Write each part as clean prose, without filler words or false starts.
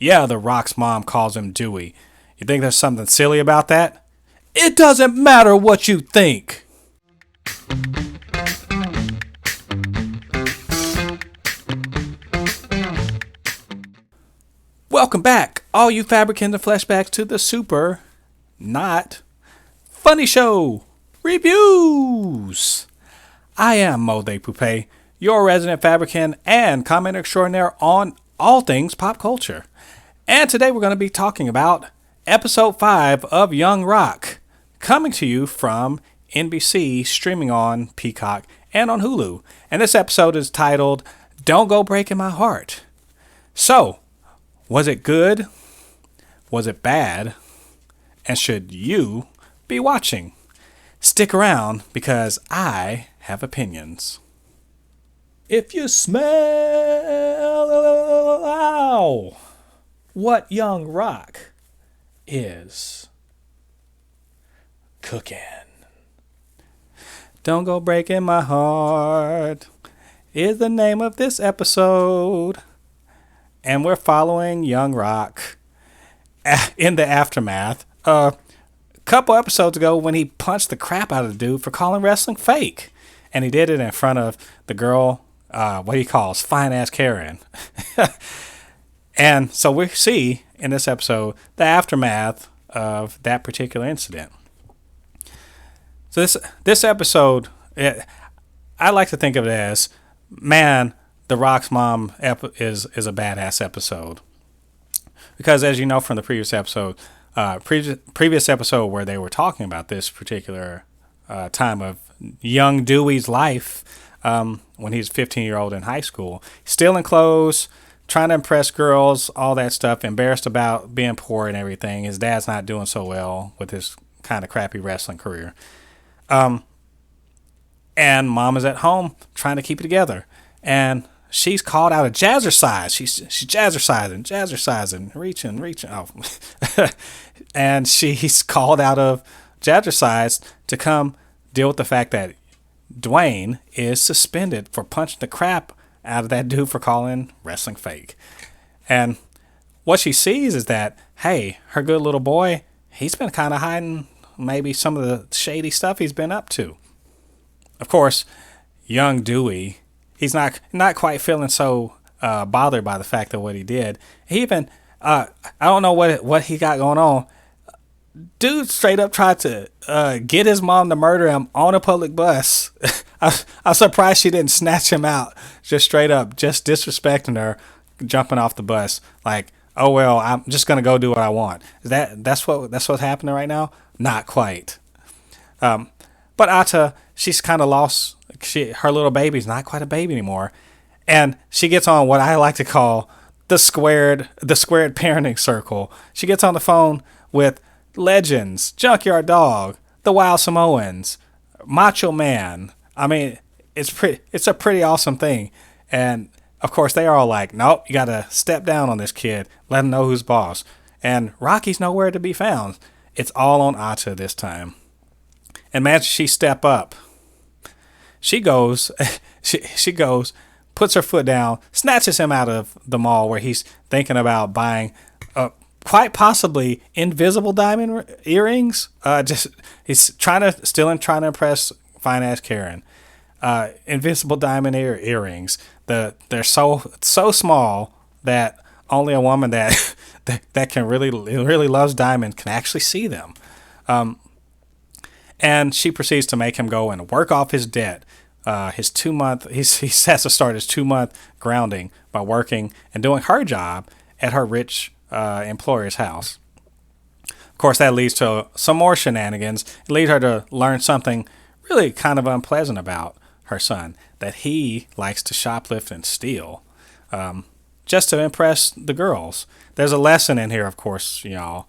Yeah, The Rock's mom calls him Dewey. You think there's something silly about that? It doesn't matter what you think. Welcome back, all you Fabricans and Fleshbags, to the super not funny show reviews. I am Jen Thépuppét, your resident Fabricant and commenter extraordinaire on all things pop culture. And today we're going to be talking about episode 5 of Young Rock, coming to you from NBC, streaming on Peacock and on Hulu. And this episode is titled, Don't Go Breaking My Heart. So, was it good? Was it bad? And should you be watching? Stick around because I have opinions. If you smell what Young Rock is cooking. Don't Go Breaking My Heart is the name of this episode. And we're following Young Rock in the aftermath. A couple episodes ago when he punched the crap out of the dude for calling wrestling fake. And he did it in front of the girl, what he calls fine ass Karen. And so we see in this episode the aftermath of that particular incident. So this episode, I like to think of it as, man, The Rock's mom is a badass episode. Because as you know from the previous episode, previous episode where they were talking about this particular time of young Dewey's life, when he's a 15-year-old in high school, still in clothes, trying to impress girls, all that stuff, embarrassed about being poor and everything. His dad's not doing so well with his kind of crappy wrestling career. And mom is at home trying to keep it together. And she's called out of jazzercise. She's jazzercising, reaching. Oh. And she's called out of jazzercise to come deal with the fact that Dwayne is suspended for punching the crap out of that dude for calling wrestling fake. And what she sees is that, hey, her good little boy, he's been kind of hiding maybe some of the shady stuff he's been up to. Of course, young Dewey, he's not quite feeling so bothered by the fact of what he did. He even, I don't know what he got going on. Dude straight up tried to get his mom to murder him on a public bus. I'm surprised she didn't snatch him out. Just straight up, just disrespecting her, jumping off the bus. Like, oh well, I'm just gonna go do what I want. That's what's happening right now? Not quite. But Ata, she's kind of lost. Her little baby's not quite a baby anymore, and she gets on what I like to call the squared parenting circle. She gets on the phone with Legends, Junkyard Dog, the Wild Samoans, Macho Man. I mean, it's a pretty awesome thing. And of course they are all like, nope, you gotta step down on this kid, let him know who's boss. And Rocky's nowhere to be found. It's all on Ata this time. And man, she step up. She goes, puts her foot down, snatches him out of the mall where he's thinking about buying quite possibly invisible diamond earrings. He's trying to impress fine ass Karen. Invisible diamond earrings. They're so small that only a woman that can really loves diamonds can actually see them. And she proceeds to make him go and work off his debt. He has to start his 2-month grounding by working and doing her job at her rich employer's house. Of course, that leads to some more shenanigans. It leads her to learn something really kind of unpleasant about her son, that he likes to shoplift and steal just to impress the girls. There's a lesson in here, of course, y'all,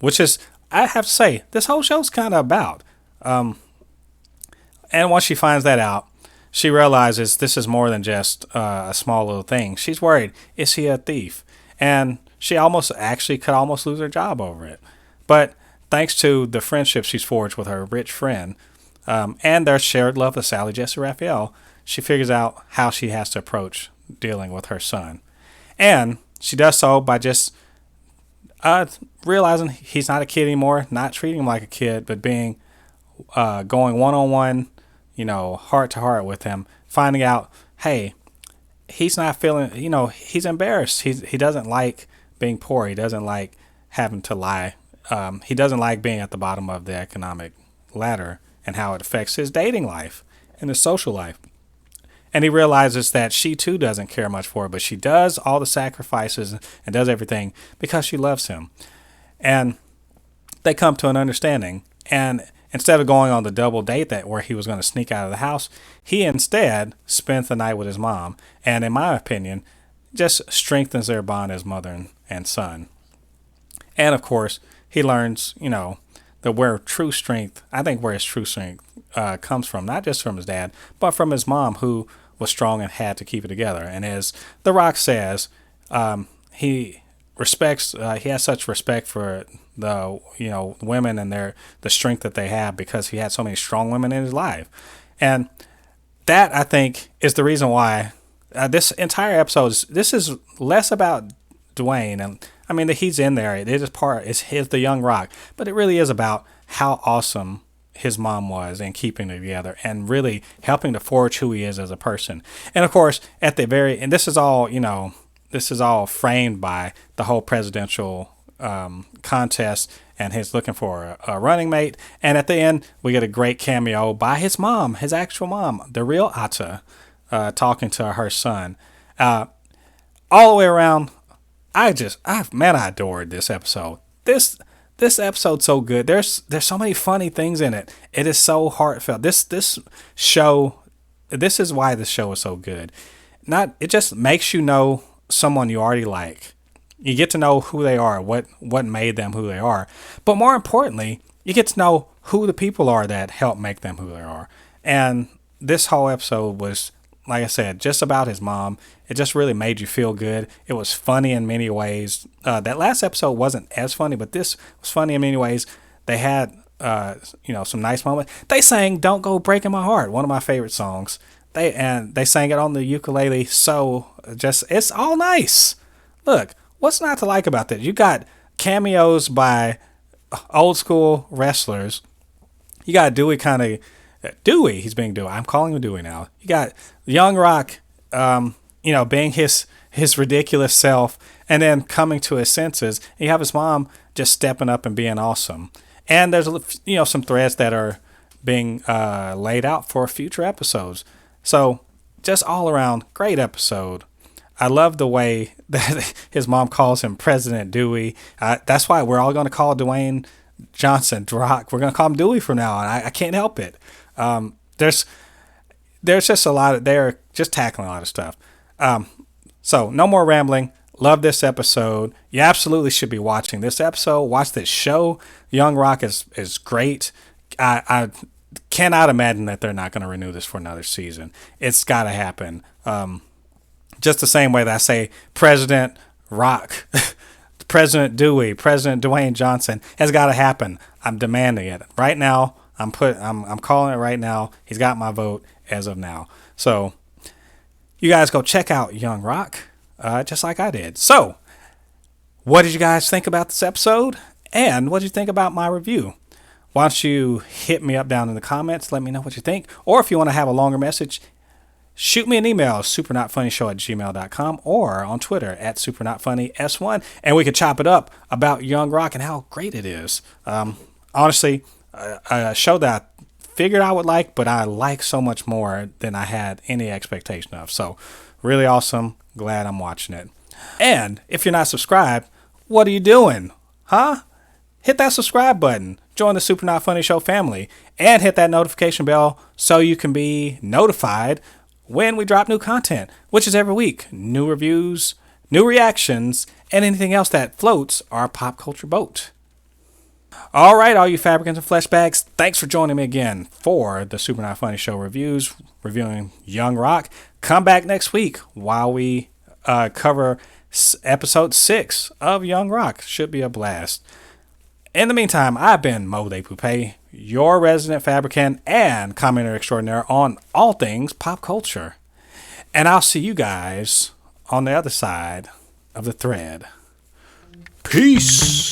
which is, I have to say, this whole show's kind of about. And once she finds that out, she realizes this is more than just a small little thing. She's worried, is he a thief? And she could almost lose her job over it. But thanks to the friendship she's forged with her rich friend, and their shared love of Sally Jesse Raphael, she figures out how she has to approach dealing with her son. And she does so by just realizing he's not a kid anymore, not treating him like a kid, but being going one-on-one, heart to heart with him, finding out, hey, he's not feeling, he's embarrassed. He doesn't like being poor. He doesn't like having to lie. He doesn't like being at the bottom of the economic ladder and how it affects his dating life and his social life. And he realizes that she too doesn't care much for it, but she does all the sacrifices and does everything because she loves him. And they come to an understanding. And instead of going on the double date where he was going to sneak out of the house, he instead spends the night with his mom. And in my opinion, just strengthens their bond as mother and son. And of course, he learns, that where his true strength comes from, not just from his dad, but from his mom, who was strong and had to keep it together. And as The Rock says, he has such respect for the women and the strength that they have because he had so many strong women in his life. And that, I think, is the reason why this entire episode is less about Dwayne. And I mean, he's in there. It is the young Rock, but it really is about how awesome his mom was and keeping it together and really helping to forge who he is as a person. And of course, and this is all framed by the whole presidential contest and his looking for a running mate. And at the end, we get a great cameo by his mom, his actual mom, the real Atta, talking to her son. All the way around, I adored this episode. This episode's so good. There's so many funny things in it. It is so heartfelt. This is why this show is so good. It just makes you know someone you already like. You get to know who they are, what made them who they are. But more importantly, you get to know who the people are that help make them who they are. And this whole episode was, like I said, just about his mom. It just really made you feel good. It was funny in many ways. That last episode wasn't as funny, but this was funny in many ways. They had, some nice moments. They sang "Don't Go Breaking My Heart," one of my favorite songs. They sang it on the ukulele. So it's all nice. Look, what's not to like about that? You got cameos by old school wrestlers. You got Dewey he's being Dewey. I'm calling him Dewey now. You got young Rock, being his ridiculous self and then coming to his senses. And you have his mom just stepping up and being awesome. And there's, some threads that are being laid out for future episodes. So just all around, great episode. I love the way that his mom calls him President Dewey. That's why we're all going to call Dwayne Johnson Rock. We're going to call him Dewey from now on. I can't help it. There's just a lot they're just tackling a lot of stuff. So no more rambling. Love this episode. You absolutely should be watching this episode. Watch this show. Young Rock is great. I cannot imagine that they're not going to renew this for another season. It's got to happen. Just the same way that I say President Rock, President Dewey, President Dwayne Johnson has got to happen. I'm demanding it right now. I'm calling it right now. He's got my vote as of now. So you guys go check out Young Rock, just like I did. So what did you guys think about this episode? And what did you think about my review? Why don't you hit me up down in the comments. Let me know what you think. Or if you want to have a longer message, shoot me an email, supernotfunnyshow@gmail.com, or on Twitter @supernotfunnys1, and we could chop it up about Young Rock and how great it is. Honestly, a show that I figured I would like, but I like so much more than I had any expectation of. So really awesome. Glad I'm watching it. And if you're not subscribed, what are you doing? Huh? Hit that subscribe button. Join the Super Not Funny Show family. And hit that notification bell so you can be notified when we drop new content, which is every week. New reviews, new reactions, and anything else that floats our pop culture boat. All right, all you Fabricans and Fleshbags, thanks for joining me again for the Super Not Funny Show reviews, reviewing Young Rock. Come back next week while we cover episode 6 of Young Rock. Should be a blast. In the meantime, I've been Jen Thépuppét, your resident Fabricant and commenter extraordinaire on all things pop culture. And I'll see you guys on the other side of the thread. Peace.